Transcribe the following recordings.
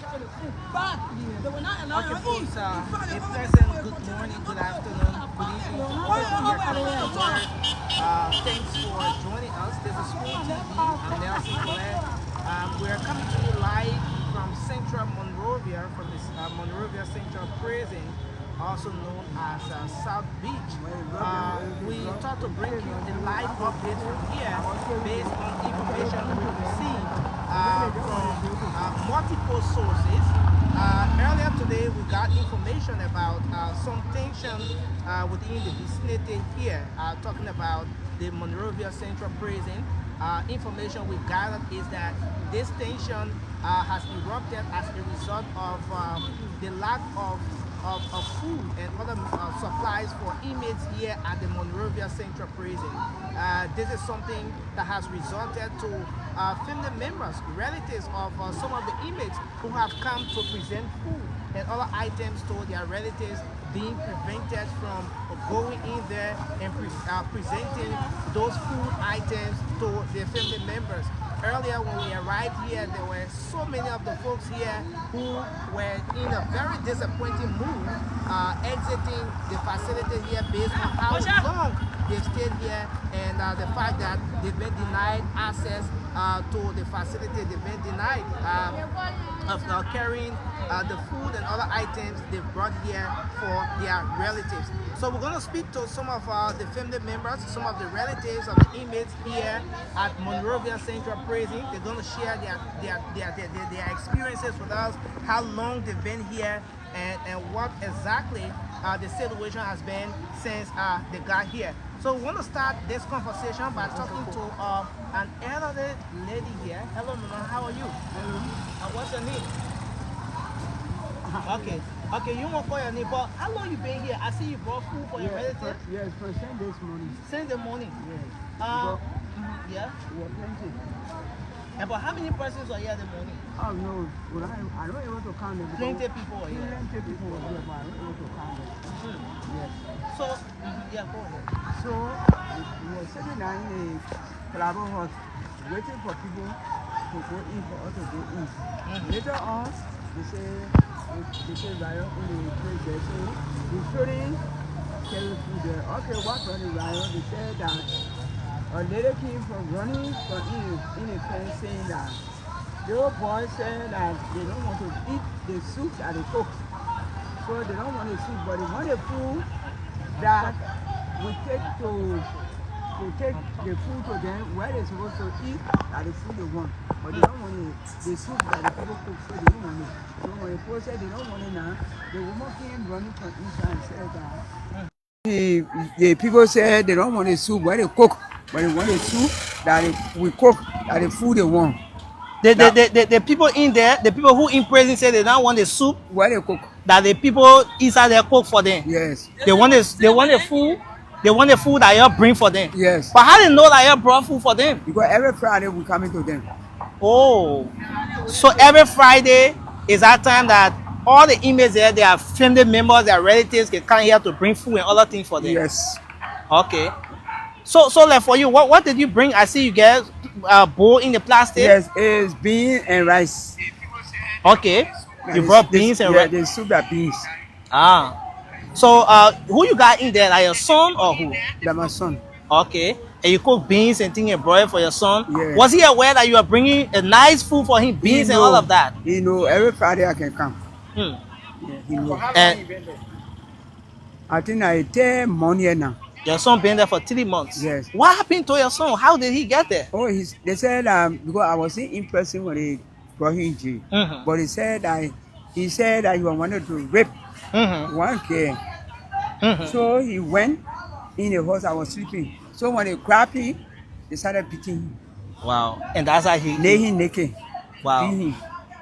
Okay, folks, a pleasant good morning, good afternoon, good evening to all of you across the world. Thanks for joining us. This is School TV. I'm Nelson Colette. We're coming to you live from Central Monrovia, from this Monrovia Central Prison, also known as South Beach. We thought to bring you a live update from here based on information we received from multiple sources. Earlier today, we got information about some tension within the vicinity here, talking about the Monrovia Central Prison. Information we gathered is that this tension has erupted as a result of the lack of food and other supplies for inmates here at the Monrovia Central Prison. This is something that has resulted to family members, relatives of some of the inmates who have come to present food and other items to their relatives being prevented from going in there and presenting those food items to their family members. Earlier when we arrived here, there were so many of the folks here who were in a very disappointing mood, exiting the facility here based on how long they've stayed here and the fact that they've been denied access to the facility, they've been denied of carrying the food and other items they've brought here for their relatives. So we're going to speak to some of the family members, some of the relatives of the inmates here at Monrovia Central Prison. They're going to share their experiences with us, how long they've been here, and what exactly the situation has been since they got here. So we want to start this conversation by talking to an elderly lady here. Hello, Mama. How are you? Hello. What's your name? Okay, you won't call your name, but how long you been here? I see you brought food for your relatives. Yes, for Sunday morning. Sunday morning. Yes. Yeah. We are plenty. And but how many persons are here in the morning? Oh no, well, I don't able to count them. Plenty people are here. Plenty people are here, but I don't able to count them. Yes. So, yeah, go ahead. So we were sitting down in a Clavo house, waiting for people to go in for us to go in. Later on, they say riot in the place there. So we shouldn't carry food there. Okay, what for the riot? They said that a lady came from running from in a pen saying that the old boy said that they don't want to eat the soup that they cook. So they don't want the soup, but they want the food that we take take the food to them where they're supposed to eat that the food they want. But they don't want the soup that the people cook, so they don't want it. So when the people said they don't want it now, the woman came running from inside and said that the people said they don't want the soup where they cook, but they want the soup that we cook, that the food they want. The people in there, the people who in prison say they don't want the soup where they cook. That the people inside there cook for them. Yes. They want the food. They want the food that you bring for them. Yes. But how do you know that you brought food for them? Because every Friday we coming to them. Oh, so every Friday is that time that all the inmates there, their family members, their relatives can come here to bring food and other things for them. Yes. Okay. So like for you, what did you bring? I see you get a bowl in the plastic. Yes, it's beans and rice. Okay. You brought beans and rice. Yeah, the soup that beans. Ah. So who you got in there? Like your son or who? That's my son. Okay. And you cook beans and things and broil for your son? Yeah. Was he aware that you are bringing a nice food for him, beans and all of that? He know every Friday I can come. Yeah, he know. And I think I 10 months now. Your son been there for 3 months? Yes. What happened to your son? How did he get there? Oh, they said because I was in person when they brought him in jail. But he said that he wanted to rape one kid. So he went in the house. I was sleeping. So when they grabbed him, they started beating him. Wow. And that's how he lay him naked. Wow. Beat him.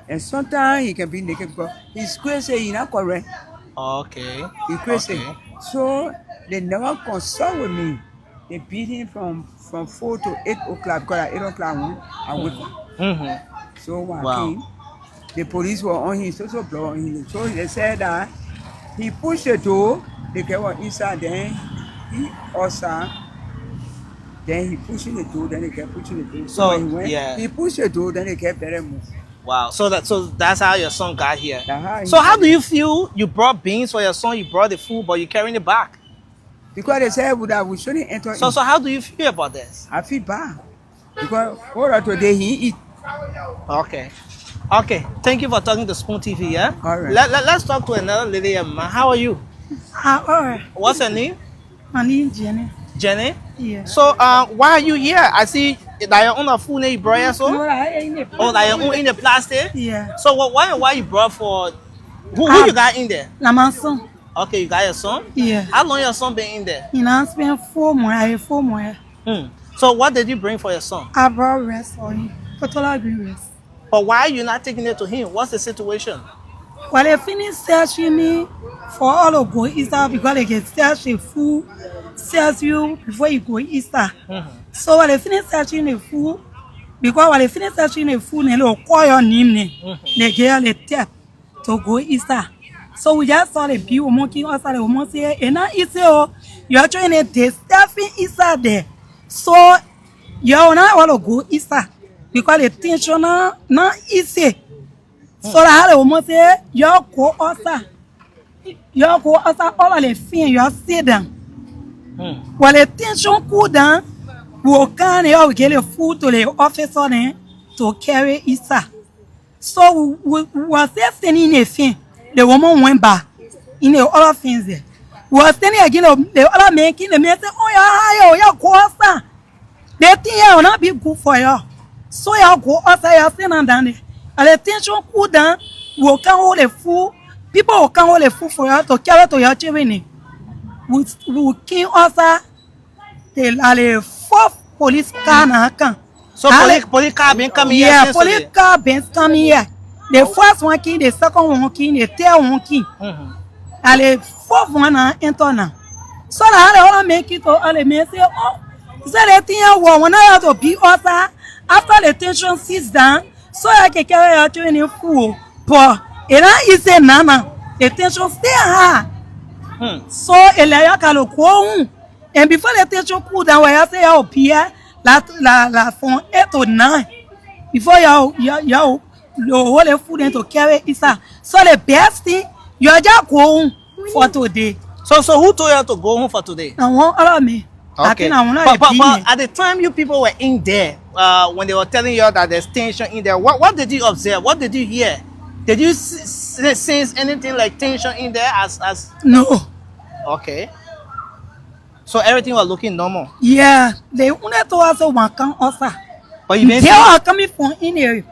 And sometimes he can be naked because he's crazy. He's not correct. Okay. He's crazy. Okay. So they never consult with me. They beat him from 4 to 8 o'clock because at 8 o'clock I wake up. So when I came, the police were on him, so blood on him. So they said that he pushed the door, the girl was inside, then he also, then he pushing the door, then they kept pushing the door. So when he went, he pushed the door, then they kept letting him move. Wow. So that's how your son got here. So How do you feel? You brought beans for your son. You brought the food, but you're carrying it back. Because they said that we shouldn't enter. So how do you feel about this? I feel bad. Because all of today he eat. Okay. Okay. Thank you for talking to Spoon TV. Yeah. All right. Let's talk to another lady. How are you? All right. What's your name? My name is Jenny. Jenny. Yeah. So why are you here? I see that your own food you brought here, so. No, I ain't it. Oh, that your own in the plastic. Yeah. So why you brought for? Who you got in there? Na my son. Okay, you got your son. Yeah. How long your son been in there? You know, I spent 4 months. I have 4 months. So what did you bring for your son? I brought rest for him. Total green rest. But why are you not taking it to him? What's the situation? Well, they finished searching me for all to go Easter because they can search the food, search you before you go Easter. So when they finish searching the food, because when they finish searching the food, they will call your name. They get the tap to go Easter. So we just saw the bill monkey outside the woman say, and now it's you're trying to take stuffing Easter there. So you're not want to go Easter because the tension not easy. So the woman say, you go outside. You go outside all of the things you sit down. When the tension cool down, we can get the food to the officer to carry Easter. So we were standing in a thing. The woman went back in the other things there. We were standing again, the other making the man say, oh, yeah, go outside. The thing will not be good for you. So you go outside, you're standing down there. And the tension cool down, we can hold the food. People will come hold the food for you to carry to your children. We came outside, the 4th police car now come. So police car been coming here. Yeah, police car been coming here. The first one came, the second one came, the third one came. And the 4th one enter now. So now they all make it to all the men say, oh, so the thing when I have to be outside, after the tension sits down, so I can carry out to any food. But it is a nana. The tension stay high. So Elia can go home. And before the tension cool down, where I say I'll be la from 8 to 9. Before you hold the food to carry Easter. So the best thing, you are just go home for today. So who told you to go home for today? I want all of me. Okay. But at the time you people were in there, when they were telling you that there's tension in there, what did you observe? What did you hear? Did you sense anything like tension in there as? No. Okay. So everything was looking normal. Yeah, they only told us one come outside. But you didn't they are coming from in here.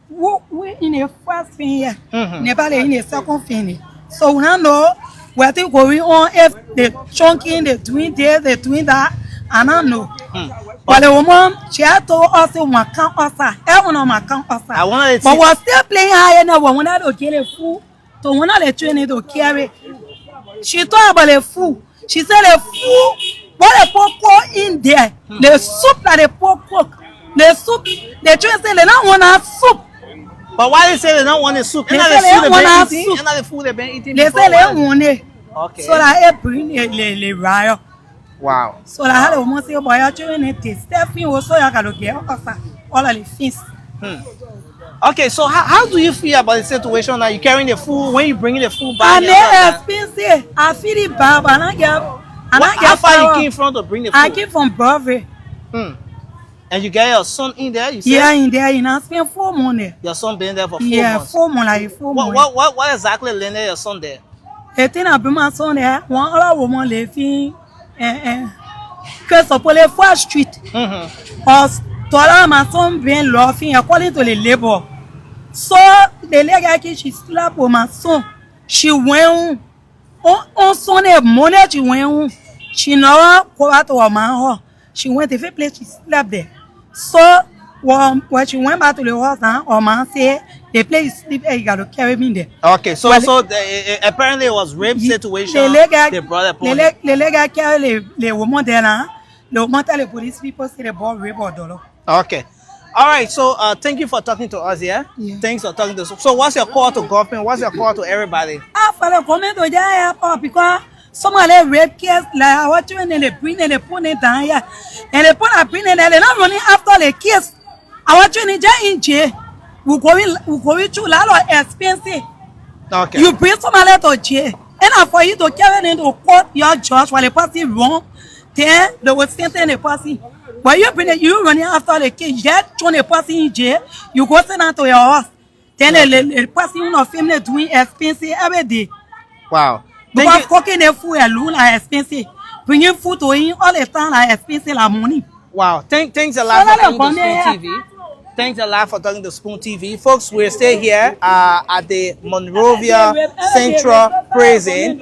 We in the first thing here, never in the second thing. So we don't know what is going on, if the chunking, the doing this, the doing that, I don't know. But the woman, she had told us to come outside. Everyone come outside. But we're still playing higher now. We want to get the food, so we want the training to carry. She talked about the food. She said the food, what the pork in there, the soup that the pork cook, the soup, the children say they don't want soup. But why they say they don't want the soup? They say they want soup. Not the food they've been eating. They say they want it. Okay. So that it bring the riot. Wow. So that how the woman say, boy, your children need taste. Stephanie also you got to get all of the things. Okay, so how do you feel about the situation now? You carrying the food when you bringing the food back? And they expensive. I feel it bad, but I get. How far you came from to bring the food? I came from Monrovia. And you got your son in there? You said? Yeah, in there. You know, spend 4 months there. Your son been there for 4 months? Yeah, 4 months. Like 4 months. What exactly landed your son there? The thing I bring my son there, one other woman living because of the 4th street. Because my son been laughing according to the labor. So the lady she slapped with my son. She went on Sunday morning. She went home. She never go out to her man. She went to the place. She slept there. So when she went back to the house, her man said the place is sleep. You got to carry me there. Okay, so apparently it was rape situation. The lady carry the woman there now. The woman tell the police people say the boy rape her daughter. Okay. All right, so thank you for talking to us, yeah? Thanks for talking to us. So what's your call to government? What's your call to everybody? For the comment to just because some of the rape case, like our children, they bring and they put it down here. And they put a bring and they're not running after the case. Our children just in jail. we going through a lot of expenses. Okay. You bring somebody to jail, and for you to carry them to court, your judge for the person wrong, then they will sentence the person. But you bring it, you running after the case, yet throw the person in jail, you go send them to your house. Then the person in your family doing expenses every day. Wow. Because cooking the food alone are expensive. Bringing food to him all the time are expensive like money. Wow. Thanks a lot for talking to Spoon TV. Thanks a lot for talking to Spoon TV. Folks, we're still here at the Monrovia Central Prison.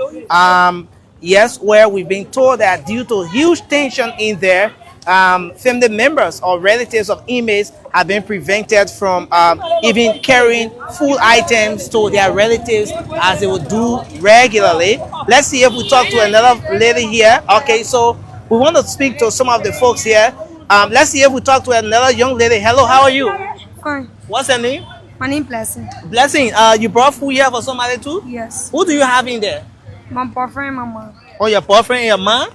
Yes, where we've been told that due to huge tension in there, family members or relatives of inmates have been prevented from even carrying food items to their relatives as they would do regularly. Let's see if we talk to another lady here. Okay, so we want to speak to some of the folks here. Let's see if we talk to another young lady. Hello, how are you? Fine. What's your name? My name Blessing. Blessing. You brought food here for somebody too? Yes. Who do you have in there? My boyfriend and my mom. Oh, your boyfriend and your mom?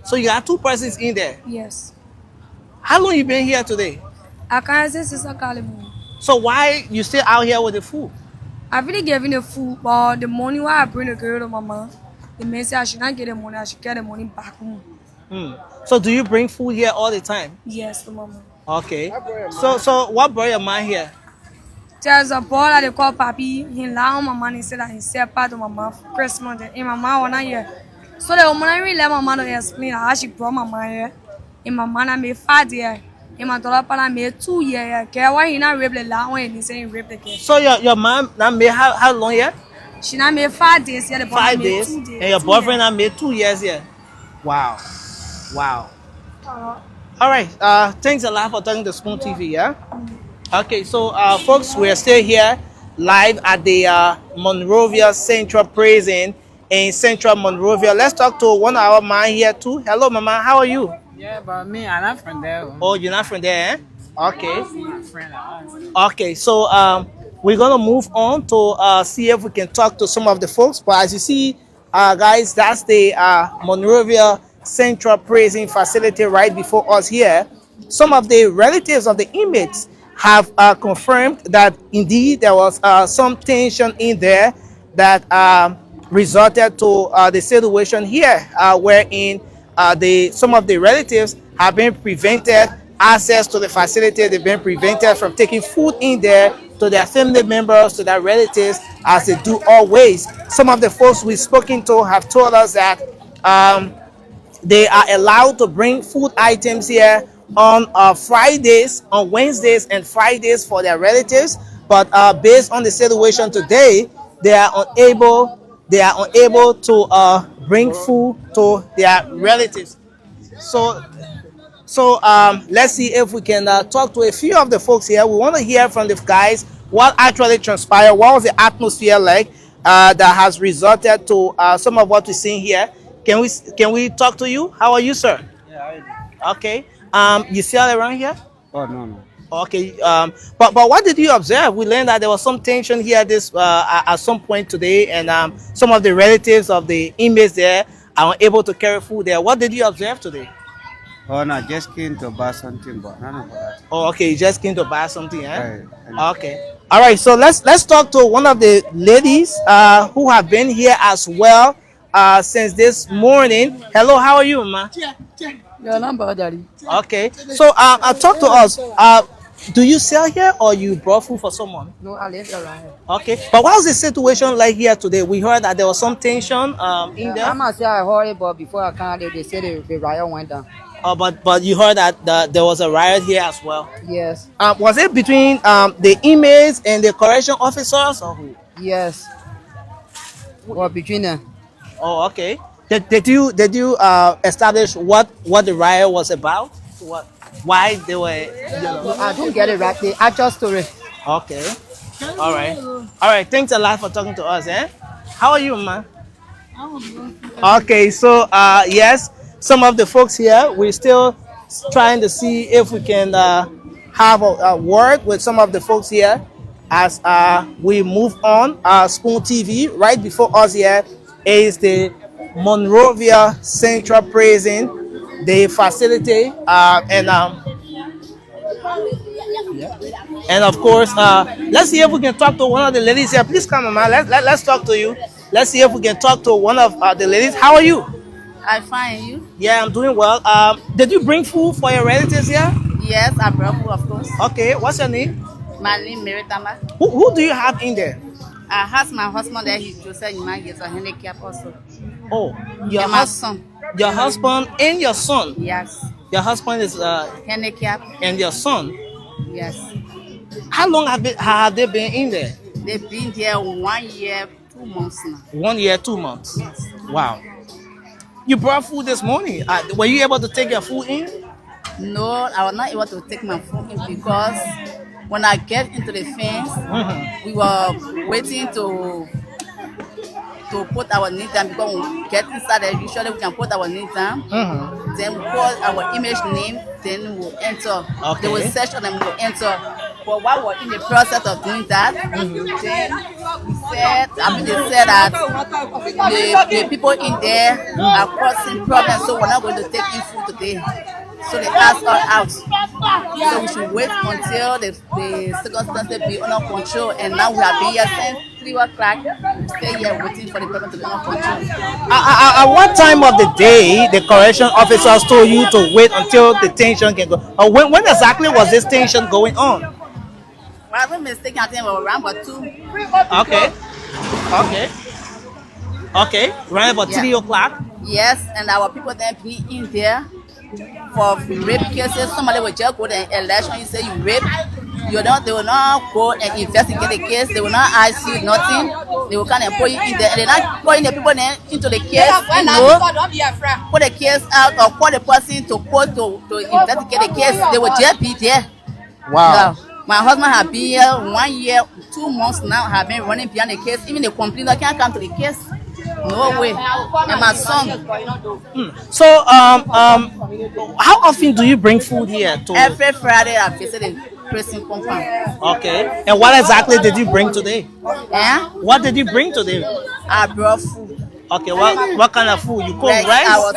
So you got 2 persons in there. Yes. How long you been here today? I can't say sister Calibu. So why you still out here with the food? I really giving the food, but the money why I bring the girl to my mom, the man say I should not get the money, I should get the money back home. So do you bring food here all the time? Yes, to my mom. Okay. So what brought your man here? There's a boy that they call Papi. He lied on my mom. He said that he said part of my mom for Christmas. And my mom was not here. So the woman really let my mom to explain how she brought my mom here. And my mom made 5 years. And my daughter made 2 years. Okay, why he not raped the last one and he said he raped the kid. So your mom not made how long here? She not made 5 days here. The boy 5 made days. 2 days. And your boyfriend not made 2 years here. Wow. Wow. All right. Thanks a lot for talking to Spoon TV, yeah? Okay, so folks, we're still here live at the Monrovia Central Prison in Central Monrovia. Let's talk to one of our man here too. Hello, Mama. How are you? Yeah, but me, I'm not from there. Oh, you're not from there, eh? Okay. My friend, Okay, so we're gonna move on to see if we can talk to some of the folks. But as you see, guys, that's the Monrovia Central Prison facility right before us here. Some of the relatives of the inmates have confirmed that indeed there was some tension in there that resulted to the situation here, wherein some of the relatives have been prevented access to the facility. They've been prevented from taking food in there to their family members, to their relatives, as they do always. Some of the folks we've spoken to have told us that they are allowed to bring food items here on Fridays, on Wednesdays and Fridays for their relatives, but based on the situation today, they are unable to bring food to their relatives. So let's see if we can talk to a few of the folks here. We want to hear from the guys what actually transpired, what was the atmosphere like that has resulted to some of what we're seeing here. Can we talk to you? How are you, sir? Yeah, I do. Okay. You still around here? Oh, no. Okay. But what did you observe? We learned that there was some tension here at some point today, and some of the relatives of the inmates there are unable to carry food there. What did you observe today? Oh, no, just came to buy something, but none of that. Oh, okay. You just came to buy something, eh? Right. Okay. All right. So let's talk to one of the ladies who have been here as well since this morning. Hello. How are you, ma? Your number, Daddy. Okay. So talk to us. Do you sell here or you brought food for someone? No, I live around here. Okay. But what was the situation like here today? We heard that there was some tension in there. I must say I heard it, but before I came there, they said the riot went down. But you heard that there was a riot here as well. Yes. Was it between the inmates and the correction officers or who? Yes. Or between them. Oh, okay. Did you establish what the riot was about? Why they were? No, I don't get it right. The actual story. Okay. All right. Thanks a lot for talking to us, eh? How are you, man? Okay, so yes, some of the folks here, we're still trying to see if we can have a word with some of the folks here as we move on. Spoon TV, right before us here is the Monrovia Central Prison, the facility, and And of course, let's see if we can talk to one of the ladies here. Please come, Mama. Let's talk to you. Let's see if we can talk to one of the ladies. How are you? I find you. Yeah, I'm doing well. Did you bring food for your relatives here? Yes, I brought food, of course. Okay, what's your name? My name is Meritama. Who do you have in there? I have my husband there. He's Joseph. You might get a handicap also. Oh, your And my son. Your husband and your son. Yes. Your husband is Handicap. and your son. Yes. How long have they been in there? They've been there 1 year, 2 months now. 1 year, 2 months. Yes. Wow. You brought food this morning. Were you able to take your food in? No, I was not able to take my food in because when I get into the fence, we were waiting to put our name down because when we get inside there, usually we can put our name down. Then we call our image name, then we'll enter. Okay. They will search and then we'll enter. But while we're in the process of doing that, then they said that the people in there are causing problems, so we're not going to take in food today. So they asked us out. So we should wait until the circumstances be under control. And now we have been here since 3 o'clock. We stay here waiting for the problem to be under control. At what time of the day the correction officers told you to wait until the tension can go? Or when exactly was this tension going on? Well, I'm not mistaken, I think we were around about 2. Okay. Around about 3 o'clock. Yes, and our people then be in there for rape cases. Somebody will just go to an election, you say you rape. They will not go and investigate the case. They will not ask you nothing. They will come and put you in there. And they're not putting the people then into the case, put the case out or call the person to court to investigate the case. They will just be there. Wow. So, my husband has been here 1 year, 2 months now, have been running behind the case. Even the complainer can't come to the case. No way. And my son. So, how often do you bring food here? Every Friday I visit the prison compound. Okay. And what exactly did you bring today? Yeah? What did you bring today? I brought food. Okay, what kind of food? You cook Rice, rice?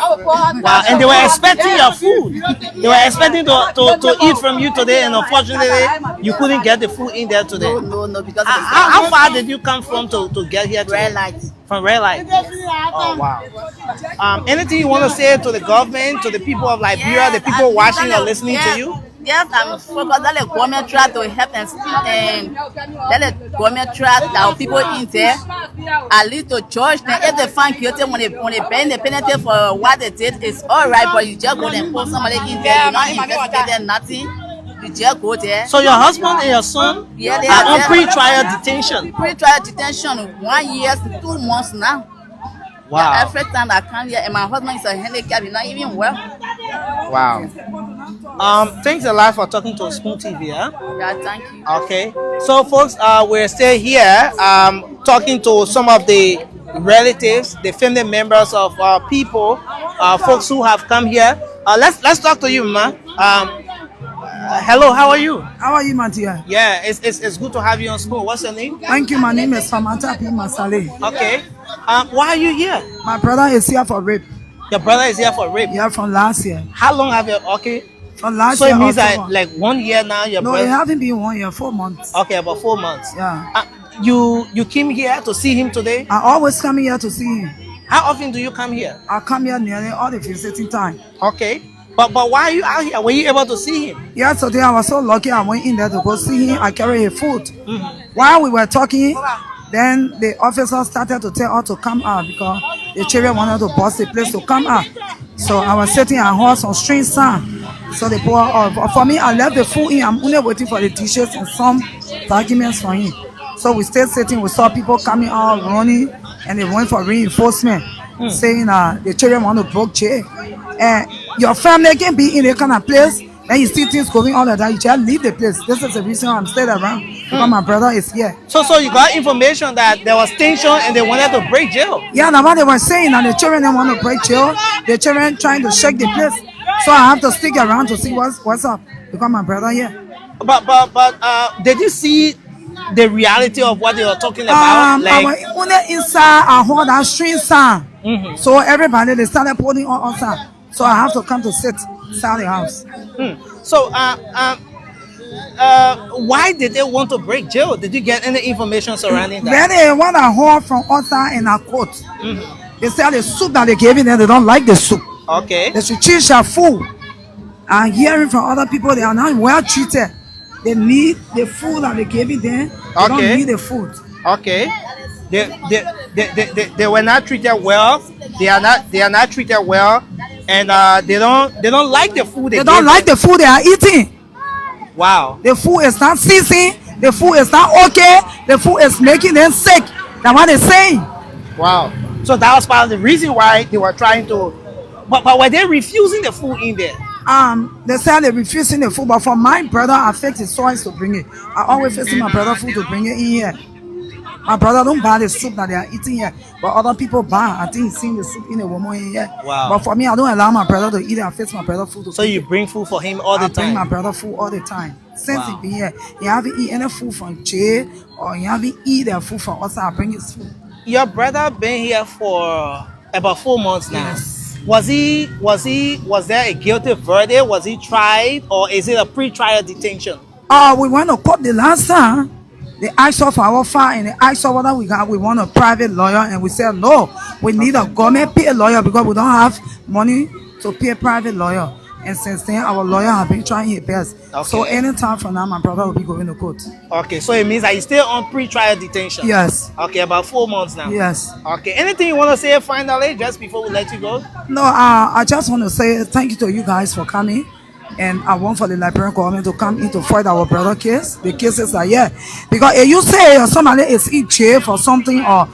Wow, and they were expecting your food. They were expecting to eat from you today, and unfortunately, you couldn't get the food in there today. No, because How far did you come from to get here today? red light. From red light. Oh wow. Anything you want to say to the government, to the people of Liberia, the people watching or listening to you? Yes, I'm focused that the government try to help and let the government try our people in there at least to judge them. If they find guilty when they pay the penalty for what they did, it's all right. But you just go and put somebody in there, you not investigate them, nothing. You just go there. So your husband and your son they are on pre-trial detention. Pre-trial detention 1 year, 2 months now. Wow. Yeah, every time I come here, and my husband is a handicap, he's not even well. Wow. Thanks a lot for talking to Spoon TV. Huh? Yeah, thank you. Okay. So, folks, we're still here talking to some of the relatives, the family members of people, folks who have come here. Let's talk to you, ma. Hello, how are you? How are you, Mattia? Yeah, it's good to have you on Spoon. What's your name? Thank you. My name is Samantha P. Masale. Okay. Why are you here? My brother is here for rape. Your brother is here for rape. Yeah, from last year. How long have you? Okay. From last So year. it means October. that like 1 year now. Your No, brother. it haven't been 1 year, 4 months. Okay, about 4 months. Yeah. You came here to see him today. I always come here to see him. How often do you come here? I come here nearly all the visiting time. Okay. But why are you out here? Were you able to see him? Yesterday, I was so lucky I went in there to go see him. I carried his food. While we were talking, then the officer started to tell us to come out because the children wanted to bust the place to come out. So I was sitting and heard some strange sound. So they pulled off. For me, I left the food in. I'm only waiting for the dishes and some documents from him. So we stayed sitting. We saw people coming out, running, and they went for reinforcement, saying the children want to break jail. And your family can be in a kind of place, and you see things going on like that. You just leave the place. This is the reason I'm staying around because my brother is here. So you got information that there was tension and they wanted to break jail. Yeah, that's what they were saying. And the children don't want to break jail. The children trying to shake the place. So I have to stick around to see what's up because my brother here. But did you see the reality of what they were talking about? I was only inside. I heard that strange sound. So everybody they started putting on outside. So I have to come to sit inside the house. So why did they want to break jail? Did you get any information surrounding that? Then they want to hold from outside in a court. They say the soup that they gave them, they don't like the soup. Okay. They should change their food. And hearing from other people, they are not well treated. They need the food that they gave them. They don't need the food. Okay. They were not treated well. They are not treated well, and they don't like the food. They don't like the food they are eating. Wow. The food is not seasoned. The food is not okay. The food is making them sick. That's what they're saying. Wow. So that was part of the reason why they were trying to. But were they refusing the food in there? They said they're refusing the food, but for my brother, I fix his choice to bring it. I always fix my brother food to bring it in here. My brother don't buy the soup that they are eating here, but other people buy. I think he's seen the soup in the woman in here. Wow. But for me, I don't allow my brother to eat it. I fix my brother food. So you bring food for him all the time? I bring my brother food all the time. Since he been here, he haven't eaten any food from jail, or he haven't eaten the food from us. I bring his food. Your brother been here for about 4 months now. Yes. Was there a guilty verdict? Was he tried, or is it a pre-trial detention? We went to court the last time. They asked us for our file and they asked us whether we want a private lawyer, and we said no. We need a government paid lawyer because we don't have money to pay a private lawyer. And since then, our lawyer has been trying his best. Okay. So anytime from now, my brother will be going to court. Okay, so it means that he's still on pre-trial detention? Yes. Okay, about 4 months now? Yes. Okay, anything you want to say finally, just before we let you go? No, I just want to say thank you to you guys for coming. And I want for the Liberian government to come in to fight our brother case. The cases are here. Because if you say somebody is in jail for something, or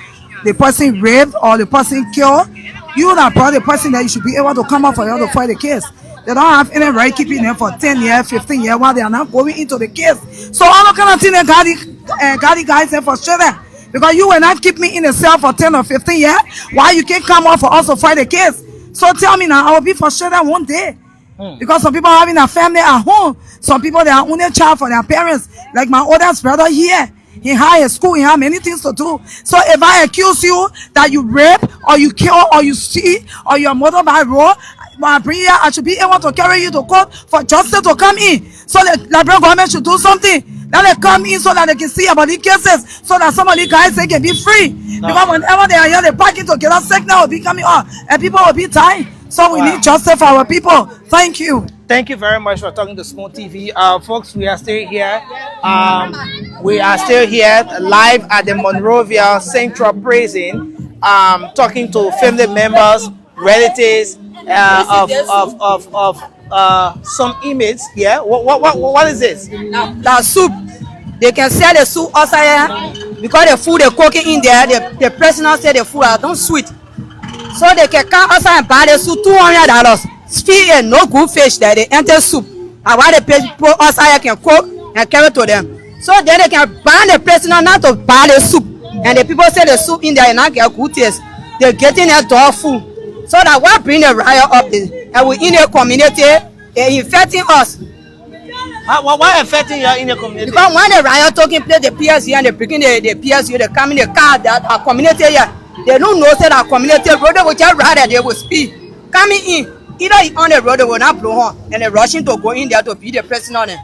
the person raped, or the person killed, you that brought the person that you should be able to come up for you to fight the case. They don't have any right keeping them for 10 years, 15 years while they are not going into the case. So all the kind of things that got the guys there for sure. Because you will not keep me in a cell for 10 or 15 years while you can come up for us to fight the case. So tell me now, I will be for sure one day. Because some people are having a family at home. Some people, they are only child for their parents. Like my oldest brother here. He had a school, he had many things to do. So if I accuse you that you rape, or you kill, or you steal, or your mother by road, when I bring you, I should be able to carry you to court for justice to come in. So the Liberian government should do something. That they come in so that they can see about these cases, so that some of these guys, they can be free. Because whenever they are here, they pack it together, signal will be coming on, and people will be dying. So we need justice for our people. Thank you. Thank you very much for talking to Small TV. Folks, we are still here. We are still here live at the Monrovia Central Prison, talking to family members, relatives of some inmates. Yeah, what is this? The soup. They can sell the soup outside here because the food they cooking in there, the president said the food are not sweet. So they can come outside and buy the soup $200. Feed and no good fish that they enter soup. And why the people outside can cook and carry to them. So then they can buy the president not to buy the soup. And the people say the soup in there and not get good taste. They're getting their dog food. So that what bring the riot up there? And we in the community, they're infecting us. Why affecting you in the community? Because when the riot taking place, the PSU and the breaking the PSU, they come in the car that our community here. They don't know that our community road will just ride that they will speed. Coming in, either on the road they will not blow on, and they're rushing to go in there to beat the president.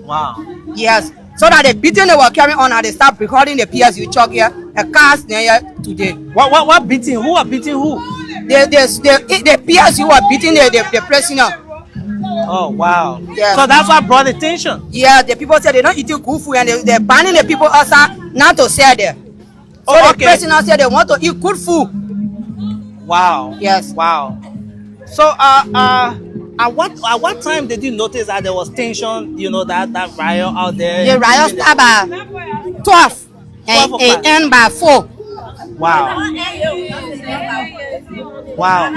Wow. Yes. So that the beating they were carrying on and they start recording the PSU truck here, the cars there today. What beating? Who are beating who? The PSU were beating the president. Oh wow. Yeah. So that's what brought attention. Yeah, the people said they don't eat good food and they're banning the people outside not to sell there. So the president said they want to eat good food. Wow. Yes. Wow. So at what time did you notice that there was tension? You know that riot out there. The riot started by 12 and it ended by 4. Wow. Wow.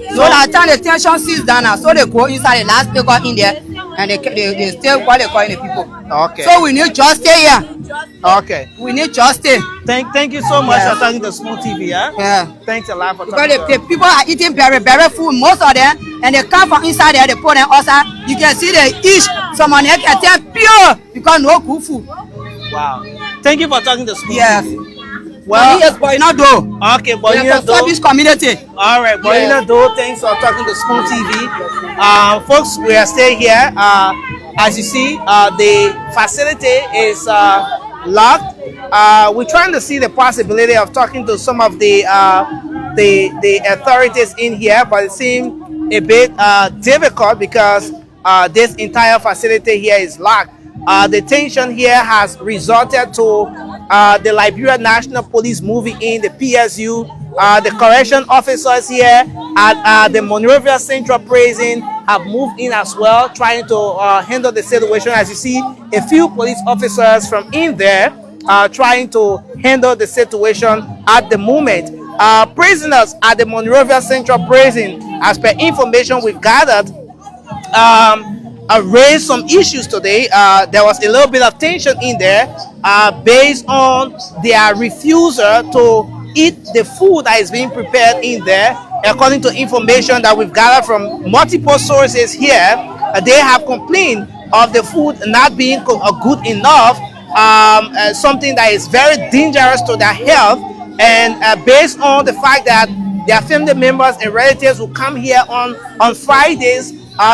So that time the tension ceased down now. So they go inside the last speaker in there and they still what they calling the people. Okay. So we need justice here. Okay. We need justice. Thank you so much for talking to Small TV. Yeah. Thanks a lot for because talking. the people are eating very food, most of them, and they come from inside there, they put them outside. You can see they eat. Someone else can tell pure because no good food. Wow. Thank you for talking to Small Yes. TV. Well, yes, but you not do. Okay, but you know, this community. All right, but you know, thanks for talking to Small TV. Folks, we are still here. As you see, the facility is locked. We're trying to see the possibility of talking to some of the authorities in here, but it seems a bit difficult because this entire facility here is locked. The tension here has resulted to the Liberia National Police moving in, the PSU, the correction officers here at the Monrovia Central Prison have moved in as well, trying to handle the situation. As you see, a few police officers from in there trying to handle the situation at the moment. Prisoners at the Monrovia Central Prison, as per information we've gathered, raised some issues today. There was a little bit of tension in there based on their refusal to eat the food that is being prepared in there. According to information that we've gathered from multiple sources here, they have complained of the food not being good enough, something that is very dangerous to their health, and based on the fact that their family members and relatives will come here on Fridays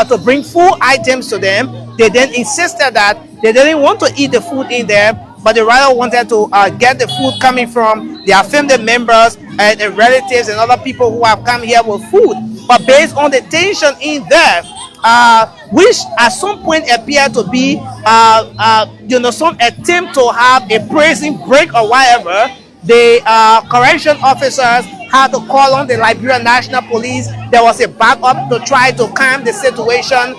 to bring food items to them. They then insisted that they didn't want to eat the food in there, but they rather wanted to get the food coming from their family members and relatives and other people who have come here with food. But based on the tension in there, which at some point appeared to be, some attempt to have a prison break or whatever, the correction officers had to call on the Liberia National Police. There was a backup to try to calm the situation.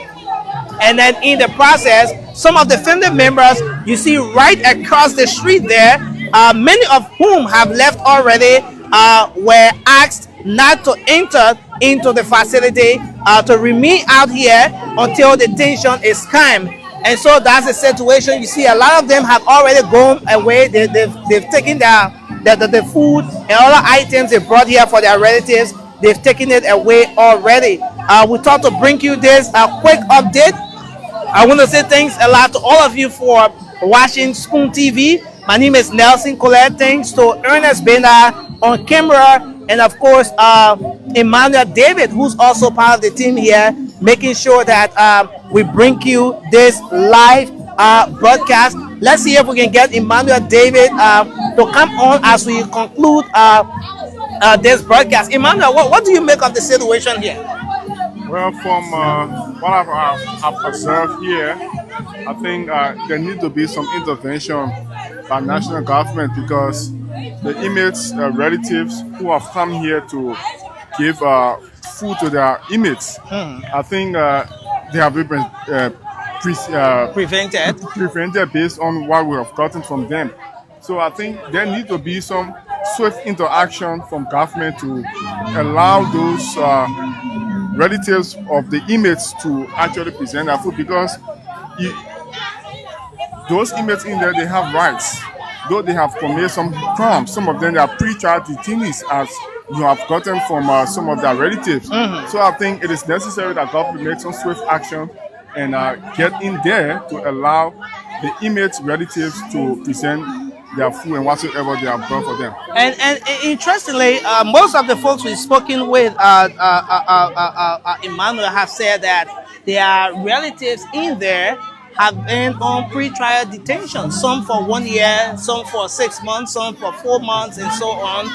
And then in the process, some of the family members you see right across the street there, many of whom have left already, were asked not to enter into the facility, to remain out here until the tension is calm. And so that's the situation. You see, a lot of them have already gone away. They've taken the food and other items they brought here for their relatives. They've taken it away already. We thought to bring you this quick update. I want to say thanks a lot to all of you for watching Spoon TV. My name is Nelson Colette. Thanks to Ernest Bena on camera, and of course Emmanuel David, who's also part of the team here, making sure that we bring you this live broadcast. Let's see if we can get Emmanuel David to come on as we conclude this broadcast. Emmanuel, what do you make of the situation here? Well, from what I've observed here, I think there needs to be some intervention by national government, because the inmates' relatives who have come here to give food to their inmates, I think they have been prevented based on what we have gotten from them. So I think there needs to be some swift interaction from government to allow those relatives of the inmates to actually present their food, because those inmates in there, they have rights. Though they have committed some crimes, some of them they are pre-trial detainees, as you have gotten from some of their relatives. So I think it is necessary that government makes some swift action and get in there to allow the inmates' relatives to present their food and whatsoever they have brought for them. And interestingly, most of the folks we've spoken with, Emmanuel, have said that their relatives in there have been on pre-trial detention, some for 1 year, some for 6 months, some for 4 months, and so on.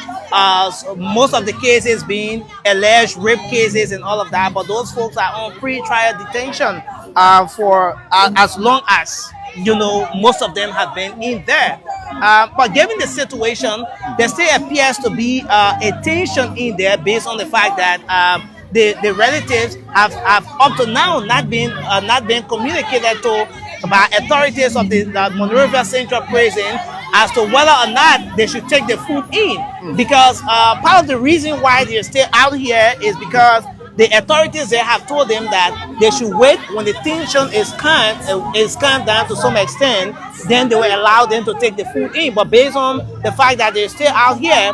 So most of the cases being alleged rape cases and all of that, but those folks are on pre-trial detention for as long as, most of them have been in there. But given the situation, there still appears to be a tension in there based on the fact that the relatives have up to now not been communicated to by authorities of the Monrovia Central Prison as to whether or not they should take the food in. Because part of the reason why they're still out here is because the authorities there have told them that they should wait when the tension is calmed down to some extent, then they will allow them to take the food in. But based on the fact that they're still out here,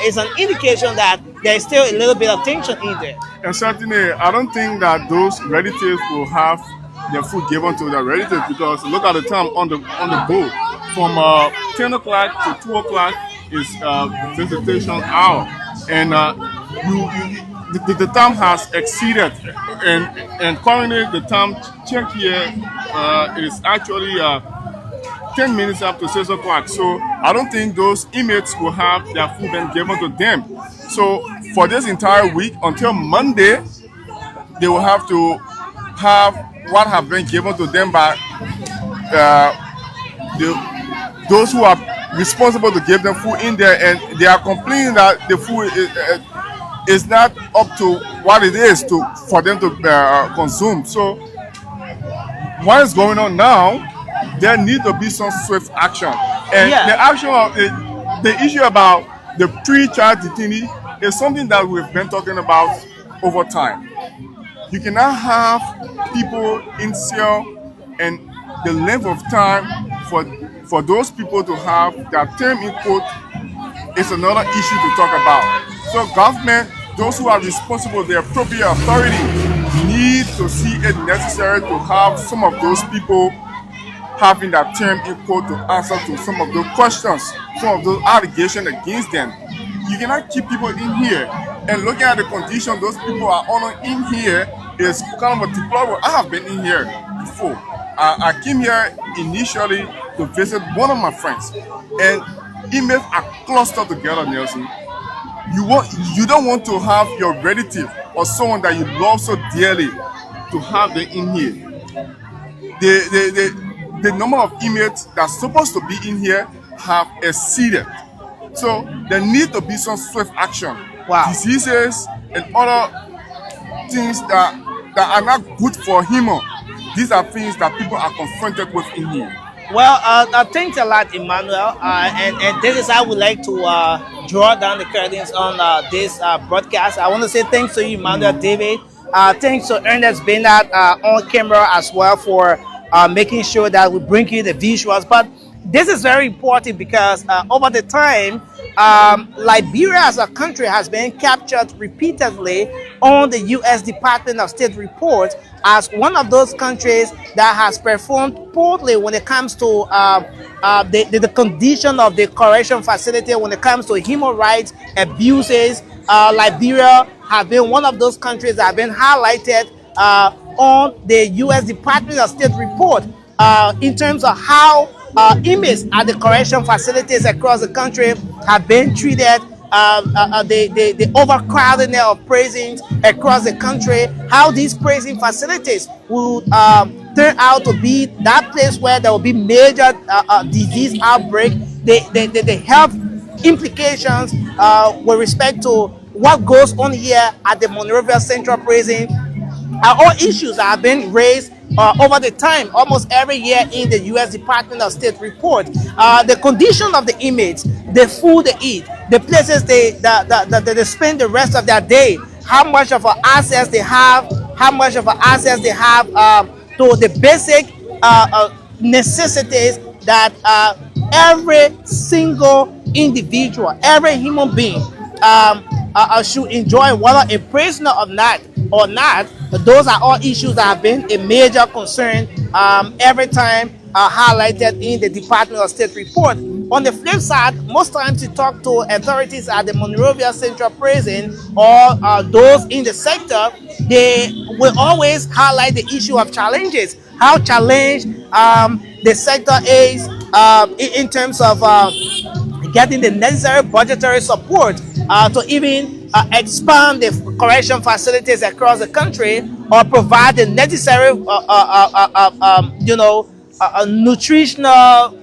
is an indication that there is still a little bit of tension in there. And certainly, I don't think that those relatives will have their food given to their relatives, because look at the time on the boat. From 10 o'clock to 2 o'clock is visitation hour, and the time has exceeded. And currently, the time check here it is actually 10 minutes after 6 o'clock. So I don't think those inmates will have their food been given to them. So for this entire week until Monday, they will have to have what have been given to them by those who are responsible to give them food in there, and they are complaining that the food is not up to what it is for them to consume. So what is going on now? There need to be some swift action, and Yeah. the action of the issue about the pre-trial detainee is something that we've been talking about over time. You cannot have people in cell and the length of time for those people to have their term in court is another issue to talk about. So government, those who are responsible, the appropriate authority, need to see it necessary to have some of those people having that term in court to answer to some of those questions, some of those allegations against them. You cannot keep people in here, and looking at the condition those people are under in here is kind of a deplorable. I have been in here before. I came here initially to visit one of my friends, and inmates are clustered together, Nelson. You don't want to have your relative or someone that you love so dearly to have them in here. The number of inmates that's supposed to be in here have exceeded. So there need to be some swift action. Wow. Diseases and other things that are not good for human. These are things that people are confronted with in here. Well, thanks a lot, Emmanuel. And this is how we like to draw down the curtains on this broadcast. I want to say thanks to you, Emmanuel David. Thanks to Ernest Bernard on camera as well for making sure that we bring you the visuals. But this is very important because over the time, Liberia as a country has been captured repeatedly on the U.S. Department of State report as one of those countries that has performed poorly when it comes to the condition of the correction facility, when it comes to human rights abuses. Liberia have been one of those countries that have been highlighted on the U.S. Department of State report in terms of how inmates at the correction facilities across the country have been treated, the overcrowding of prisons across the country, how these prison facilities will turn out to be that place where there will be major disease outbreak, the health implications with respect to what goes on here at the Monrovia Central Prison are all issues that have been raised over the time, almost every year in the U.S. Department of State report. The condition of the inmates, the food they eat, the places they spend the rest of their day, how much of access they have, to the basic necessities that every single individual, every human being should enjoy, whether a prisoner or not. Those are all issues that have been a major concern every time highlighted in the Department of State report. On the flip side, most times you talk to authorities at the Monrovia Central Prison or those in the sector, they will always highlight the issue of challenges, how challenged the sector is in terms of getting the necessary budgetary support to even expand the correction facilities across the country or provide the necessary nutritional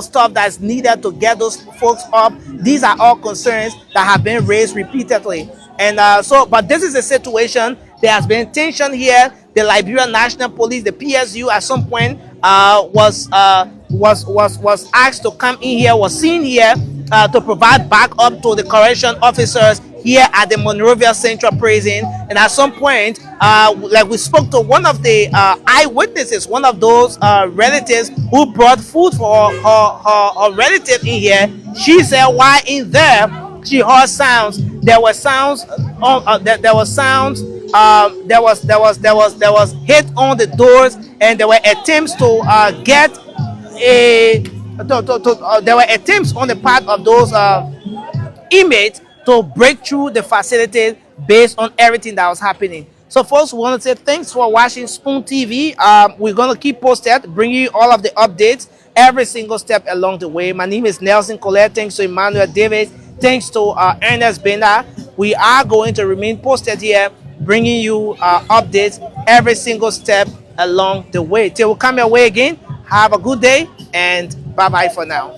stuff that's needed to get those folks up. These are all concerns that have been raised repeatedly. And but this is a situation. There has been tension here. The Liberian National Police, the PSU, at some point was asked to come in here, was seen here to provide backup to the correction officers here at the Monrovia Central Prison. And at some point, like we spoke to one of the eyewitnesses, one of those relatives who brought food for her relative in here. She said while in there, she heard sounds. There were sounds. There was hit on the doors, and there were attempts to get there were attempts on the part of those inmates to break through the facility based on everything that was happening. So, folks, we want to say thanks for watching Spoon TV. We're going to keep posted, bringing you all of the updates every single step along the way. My name is Nelson Colette. Thanks to Emmanuel Davis. Thanks to Ernest Bena. We are going to remain posted here, bringing you updates every single step along the way. Till we come your way again, have a good day and bye-bye for now.